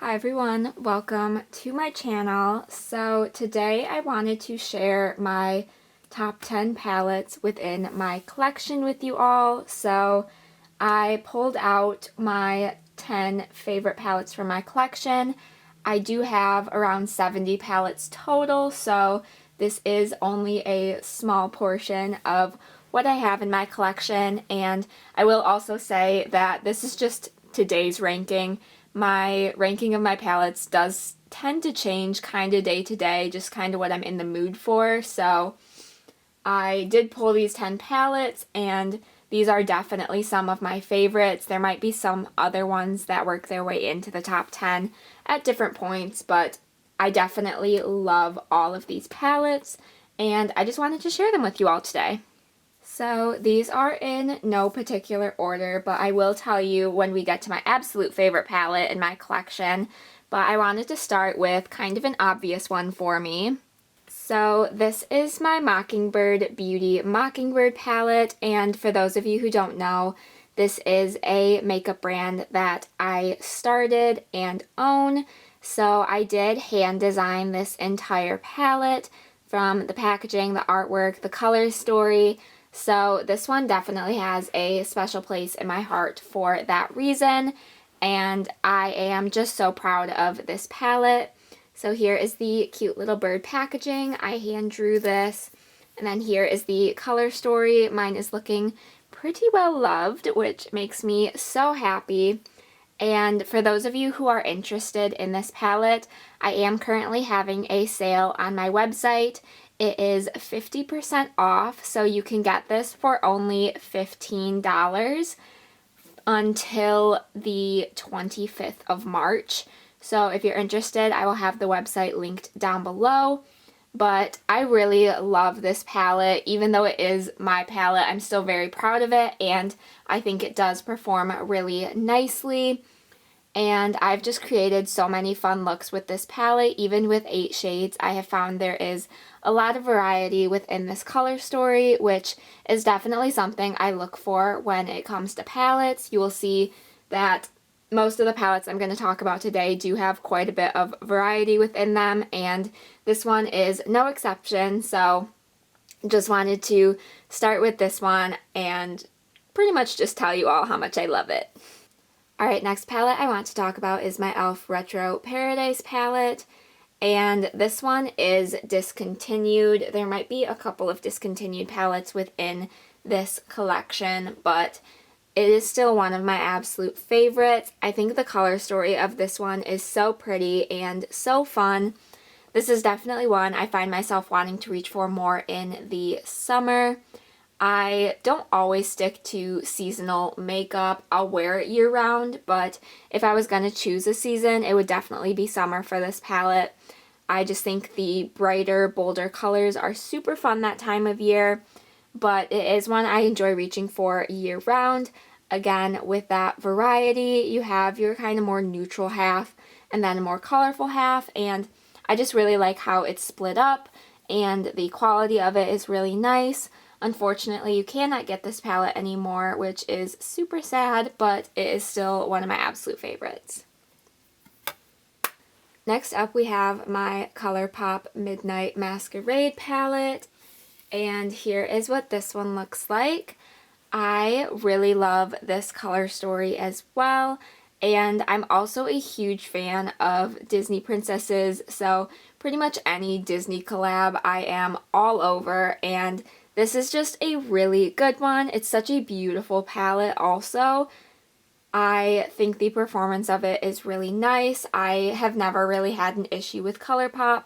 Hi everyone, welcome to my channel. So today I wanted to share my top 10 palettes within my collection with you all. So I pulled out my 10 favorite palettes from my collection. I do have around 70 palettes total, so this is only a small portion of what I have in my collection, and I will also say that this is just today's ranking. My ranking of my palettes does tend to change kind of day to day, just kind of what I'm in the mood for. So I did pull these 10 palettes, and these are definitely some of my favorites. There might be some other ones that work their way into the top 10 at different points, but I definitely love all of these palettes, and I just wanted to share them with you all today. So these are in no particular order, but I will tell you when we get to my absolute favorite palette in my collection. But I wanted to start with kind of an obvious one for me. So this is my Mockingbird Beauty Mockingbird palette, and for those of you who don't know, this is a makeup brand that I started and own. So I did hand design this entire palette, from the packaging, the artwork, the color story. So this one definitely has a special place in my heart for that reason, and I am just so proud of this palette. So here is the cute little bird packaging. I hand drew this, and then here is the color story. Mine is looking pretty well loved, which makes me so happy. And for those of you who are interested in this palette, I am currently having a sale on my website. It is 50% off, so you can get this for only $15 until the 25th of March. So if you're interested, I will have the website linked down below. But I really love this palette. Even though it is my palette, I'm still very proud of it, and I think it does perform really nicely. And I've just created so many fun looks with this palette. Even with 8 shades, I have found there is a lot of variety within this color story, which is definitely something I look for when it comes to palettes. You will see that most of the palettes I'm going to talk about today do have quite a bit of variety within them, and this one is no exception. So just wanted to start with this one and pretty much just tell you all how much I love it. Alright, next palette I want to talk about is my e.l.f. Retro Paradise palette, and this one is discontinued. There might be a couple of discontinued palettes within this collection, but it is still one of my absolute favorites. I think the color story of this one is so pretty and so fun. This is definitely one I find myself wanting to reach for more in the summer. I don't always stick to seasonal makeup. I'll wear it year-round, but if I was going to choose a season, it would definitely be summer for this palette. I just think the brighter, bolder colors are super fun that time of year, but it is one I enjoy reaching for year-round. Again, with that variety, you have your kind of more neutral half and then a more colorful half, and I just really like how it's split up, and the quality of it is really nice. Unfortunately, you cannot get this palette anymore, which is super sad, but it is still one of my absolute favorites. Next up, we have my Colourpop Midnight Masquerade palette, and here is what this one looks like. I really love this color story as well, and I'm also a huge fan of Disney princesses, so pretty much any Disney collab I am all over, and this is just a really good one. It's such a beautiful palette also. I think the performance of it is really nice. I have never really had an issue with Colourpop,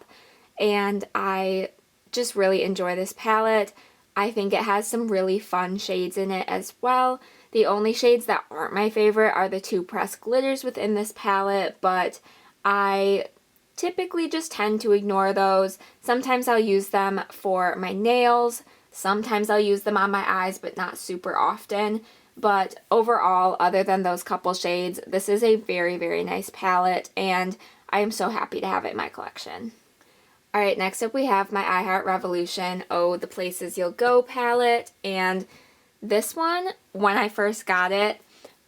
and I just really enjoy this palette. I think it has some really fun shades in it as well. The only shades that aren't my favorite are the 2 pressed glitters within this palette, but I typically just tend to ignore those. Sometimes I'll use them for my nails. Sometimes I'll use them on my eyes, but not super often. But overall, other than those couple shades, this is a very, very nice palette, and I am so happy to have it in my collection. Alright, next up we have my I Heart Revolution Oh the Places You'll Go palette, and this one, when I first got it,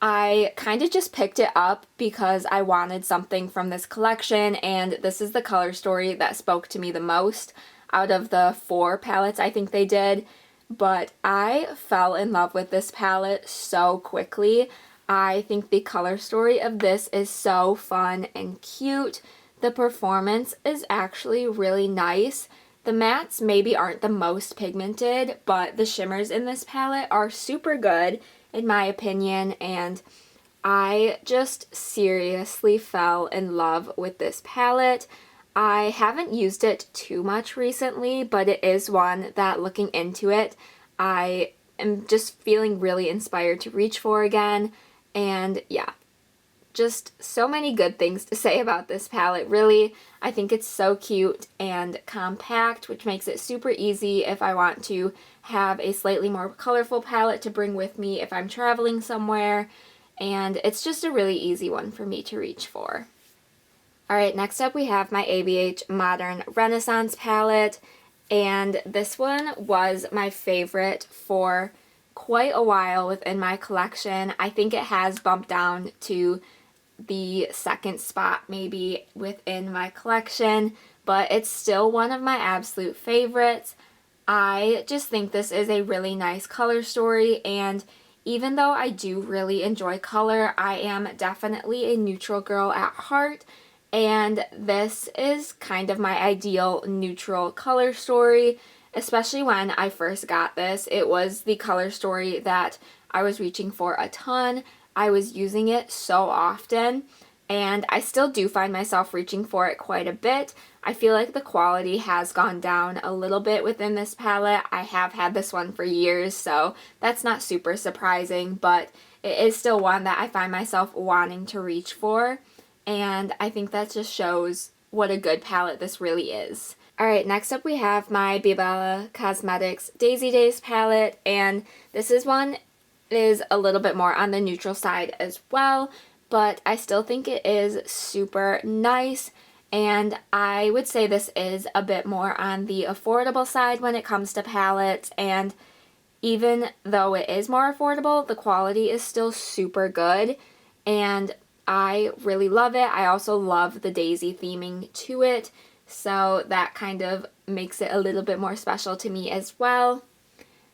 I kind of just picked it up because I wanted something from this collection, and this is the color story that spoke to me the most out of the 4 palettes I think they did. But I fell in love with this palette so quickly. I think the color story of this is so fun and cute. The performance is actually really nice. The mattes maybe aren't the most pigmented, but the shimmers in this palette are super good in my opinion, and I just seriously fell in love with this palette. I haven't used it too much recently, but it is one that, looking into it, I am just feeling really inspired to reach for again. And yeah, just so many good things to say about this palette. Really, I think it's so cute and compact, which makes it super easy if I want to have a slightly more colorful palette to bring with me if I'm traveling somewhere. And it's just a really easy one for me to reach for. Alright, next up we have my ABH Modern Renaissance palette, and this one was my favorite for quite a while within my collection. I think it has bumped down to the second spot maybe within my collection, but it's still one of my absolute favorites. I just think this is a really nice color story, and even though I do really enjoy color, I am definitely a neutral girl at heart, and this is kind of my ideal neutral color story, especially when I first got this. It was the color story that I was reaching for a ton. I was using it so often, and I still do find myself reaching for it quite a bit. I feel like the quality has gone down a little bit within this palette. I have had this one for years, so that's not super surprising, but it is still one that I find myself wanting to reach for, and I think that just shows what a good palette this really is. Alright, next up we have my Bala Cosmetics Daisy Days palette, and this is one is a little bit more on the neutral side as well, but I still think it is super nice, and I would say this is a bit more on the affordable side when it comes to palettes, and even though it is more affordable, the quality is still super good, and I really love it. I also love the daisy theming to it, so that kind of makes it a little bit more special to me as well.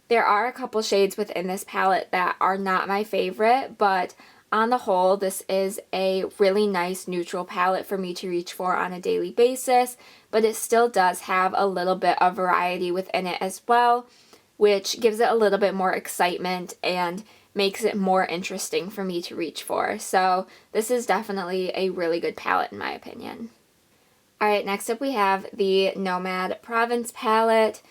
There are a couple shades within this palette that are not my favorite, but on the whole, this is a really nice neutral palette for me to reach for on a daily basis, but it still does have a little bit of variety within it as well, which gives it a little bit more excitement and makes it more interesting for me to reach for. So this is definitely a really good palette in my opinion. Alright, next up we have the Nomad Province palette.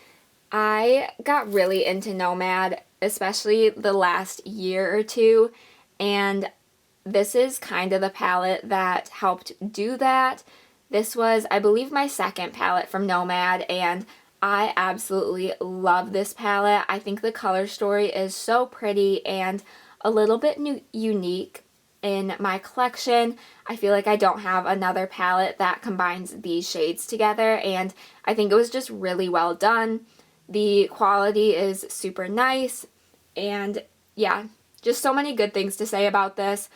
I got really into Nomad, especially the last year or two, and this is kind of the palette that helped do that. This was, I believe, my second palette from Nomad, and I absolutely love this palette. I think the color story is so pretty and a little bit unique in my collection. I feel like I don't have another palette that combines these shades together, and I think it was just really well done. The quality is super nice, and yeah, just so many good things to say about this.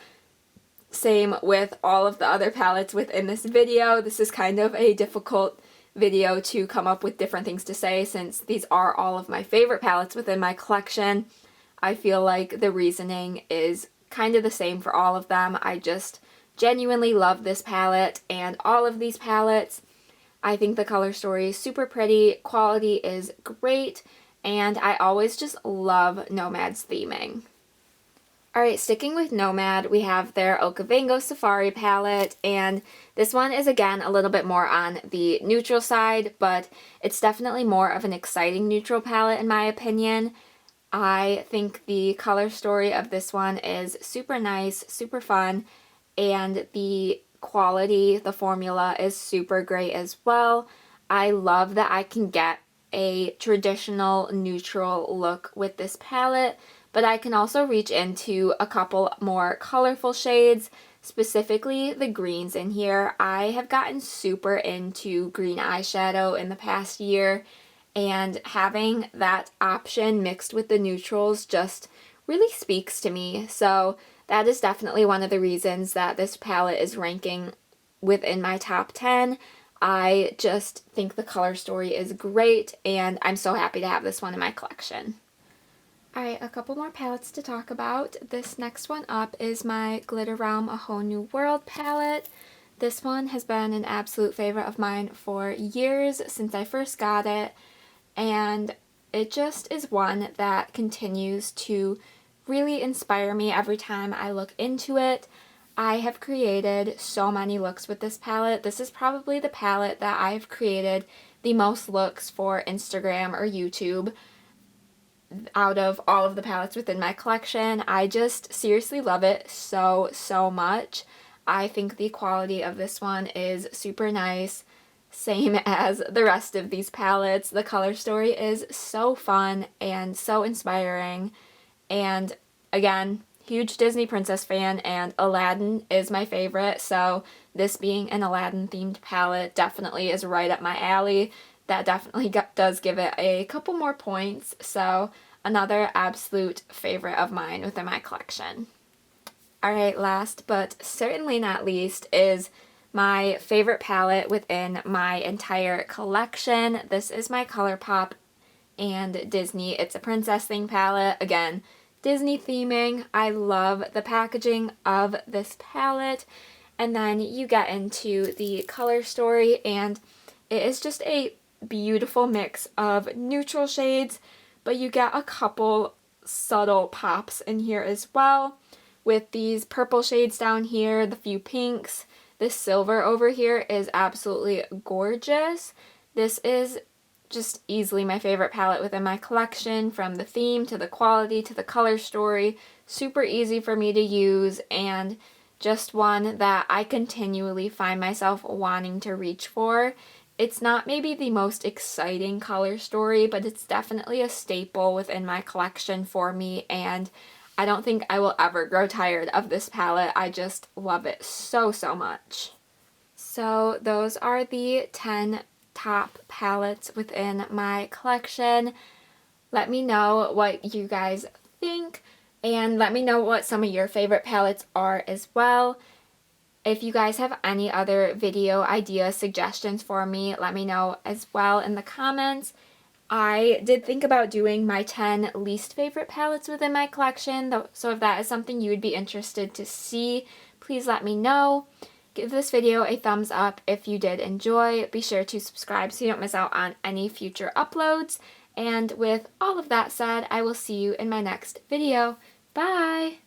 Same with all of the other palettes within this video. This is kind of a difficult video to come up with different things to say since these are all of my favorite palettes within my collection. I feel like the reasoning is kind of the same for all of them. I just genuinely love this palette and all of these palettes. I think the color story is super pretty, quality is great, and I always just love Nomad's theming. Alright, sticking with Nomad, we have their Okavango Safari palette, and this one is again a little bit more on the neutral side, but it's definitely more of an exciting neutral palette in my opinion. I think the color story of this one is super nice, super fun, and the quality, the formula is super great as well. I love that I can get a traditional neutral look with this palette, but I can also reach into a couple more colorful shades, specifically the greens in here. I have gotten super into green eyeshadow in the past year, and having that option mixed with the neutrals just really speaks to me. So that is definitely one of the reasons that this palette is ranking within my top 10. I just think the color story is great, and I'm so happy to have this one in my collection. Alright, a couple more palettes to talk about. This next one up is my Glitter Realm A Whole New World palette. This one has been an absolute favorite of mine for years, since I first got it, and it just is one that continues to really inspire me every time I look into it. I have created so many looks with this palette. This is probably the palette that I've created the most looks for Instagram or YouTube out of all of the palettes within my collection. I just seriously love it so much. I think the quality of this one is super nice, same as the rest of these palettes. The color story is so fun and so inspiring, and again, huge Disney princess fan, and Aladdin is my favorite, so this being an Aladdin themed palette definitely is right up my alley. That definitely does give it a couple more points, so another absolute favorite of mine within my collection. Alright, last but certainly not least is my favorite palette within my entire collection. This is my Colourpop and Disney It's a Princess Thing palette. Again, Disney theming. I love the packaging of this palette. And then you get into the color story, and it is just a beautiful mix of neutral shades, but you get a couple subtle pops in here as well, with these purple shades down here, the few pinks. This silver over here is absolutely gorgeous. This is just easily my favorite palette within my collection, from the theme to the quality to the color story. Super easy for me to use, and just one that I continually find myself wanting to reach for. It's not maybe the most exciting color story, but it's definitely a staple within my collection for me, and I don't think I will ever grow tired of this palette. I just love it so much. So those are the 10 top palettes within my collection. Let me know what you guys think, and let me know what some of your favorite palettes are as well. If you guys have any other video ideas, suggestions for me, let me know as well in the comments. I did think about doing my 10 least favorite palettes within my collection, so if that is something you would be interested to see, please let me know. Give this video a thumbs up if you did enjoy. Be sure to subscribe so you don't miss out on any future uploads. And with all of that said, I will see you in my next video. Bye!